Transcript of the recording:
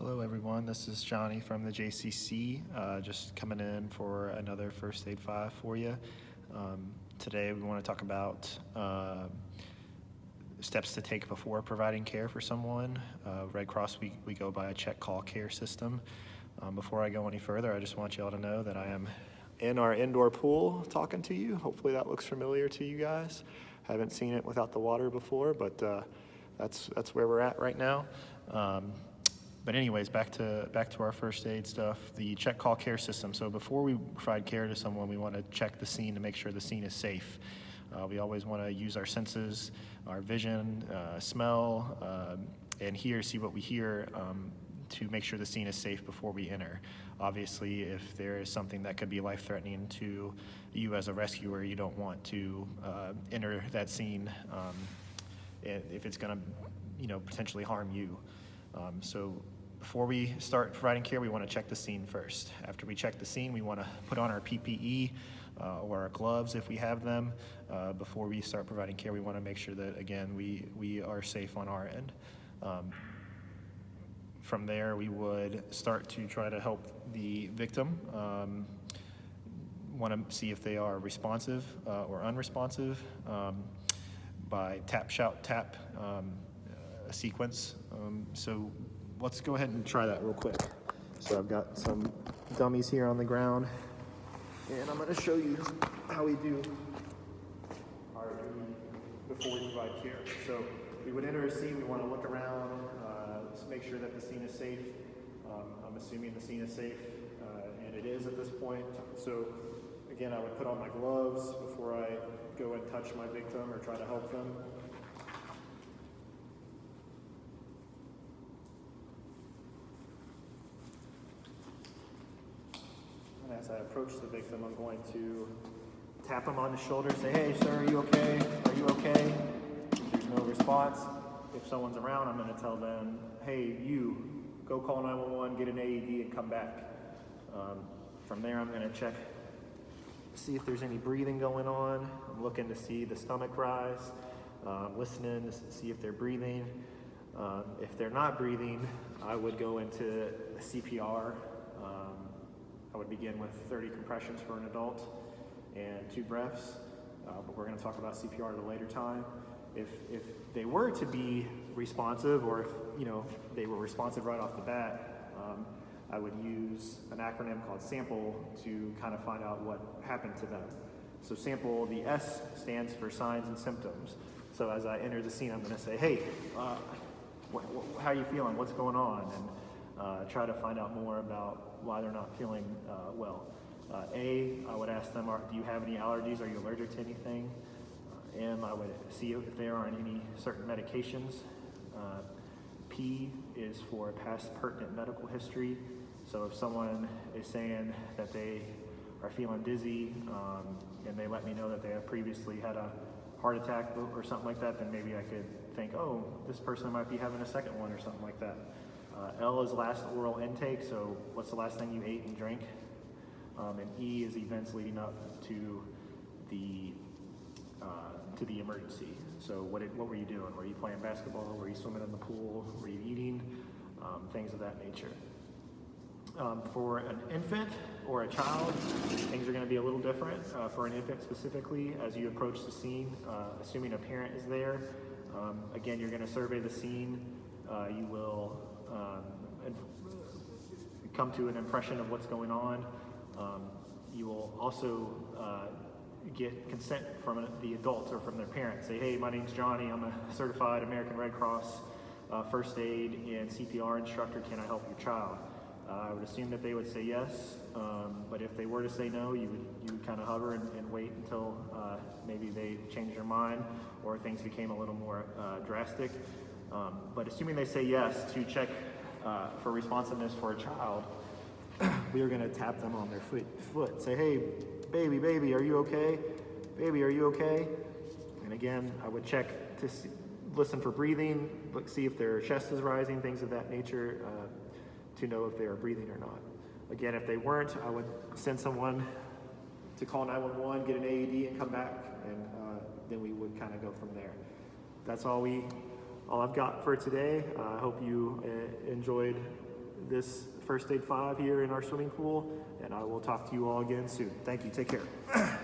Hello everyone, this is Johnny from the JCC, just coming in for another First Aid 5 for you. Today we want to talk about steps to take before providing care for someone. Red Cross, we go by a check, call, care system. Before I go any further, I just want you all to know that I am in our indoor pool talking to you. Hopefully that looks familiar to you guys. Haven't seen it without the water before, but that's where we're at right now. But anyways, back to our first aid stuff, the check, call, care system. So before we provide care to someone, we want to check the scene to make sure the scene is safe. We always want to use our senses, our vision, smell, and see what we hear to make sure the scene is safe before we enter. Obviously, if there is something that could be life-threatening to you as a rescuer, you don't want to enter that scene if it's going to, potentially harm you. So before we start providing care, we want to check the scene first. After we check the scene, we want to put on our PPE or our gloves if we have them. Before we start providing care, we want to make sure that, again, we are safe on our end. From there, we would start to try to help the victim. Want to see if they are responsive or unresponsive by tap, shout, tap sequence. So let's go ahead and try that real quick. So I've got some dummies here on the ground, and I'm going to show you how we do our before we provide care. So we would enter a scene, we want to look around, make sure that the scene is safe. I'm assuming the scene is safe, and it is at this point. So again, I would put on my gloves before I go and touch my victim or try to help them. As I approach the victim, I'm going to tap him on the shoulder, say, "Hey, sir, are you okay? Are you okay?" If there's no response, if someone's around, I'm going to tell them, "Hey, you, go call 911, get an AED, and come back." From there, I'm going to check, see if there's any breathing going on. I'm looking to see the stomach rise, listening to see if they're breathing. If they're not breathing, I would go into CPR. I would begin with 30 compressions for an adult and 2 breaths, but we're going to talk about CPR at a later time. If they were to be responsive, or if they were responsive right off the bat, I would use an acronym called SAMPLE to kind of find out what happened to them. So SAMPLE, the S stands for signs and symptoms. So as I enter the scene, I'm going to say, "Hey, how are you feeling? What's going on?" And try to find out more about why they're not feeling well. I would ask them, do you have any allergies? Are you allergic to anything? I would see if they are on any certain medications. P is for past pertinent medical history. So if someone is saying that they are feeling dizzy and they let me know that they have previously had a heart attack or something like that, then maybe I could think, oh, this person might be having a second one or something like that. L is last oral intake, so what's the last thing you ate and drank? And E is events leading up to the emergency. So what were you doing? Were you playing basketball? Were you swimming in the pool? Were you eating? Things of that nature. For an infant or a child, things are going to be a little different. For an infant specifically, as you approach the scene, assuming a parent is there, again, you're going to survey the scene. You will come to an impression of what's going on. You will also get consent from the adults or from their parents. Say, "Hey, my name's Johnny. I'm a certified American Red Cross first aid and CPR instructor. Can I help your child?" I would assume that they would say yes, but if they were to say no, you would kind of hover and wait until maybe they changed their mind or things became a little more drastic. But assuming they say yes, to check for responsiveness for a child, we are going to tap them on their foot. Say, "Hey, baby, are you okay? Baby, are you okay?" And again, I would check to listen for breathing, see if their chest is rising, things of that nature, to know if they are breathing or not. Again, if they weren't, I would send someone to call 911, get an AED, and come back, and then we would kind of go from there. That's all I've got for today. I hope you enjoyed this First Aid 5 here in our swimming pool, and I will talk to you all again soon. Thank you. Take care.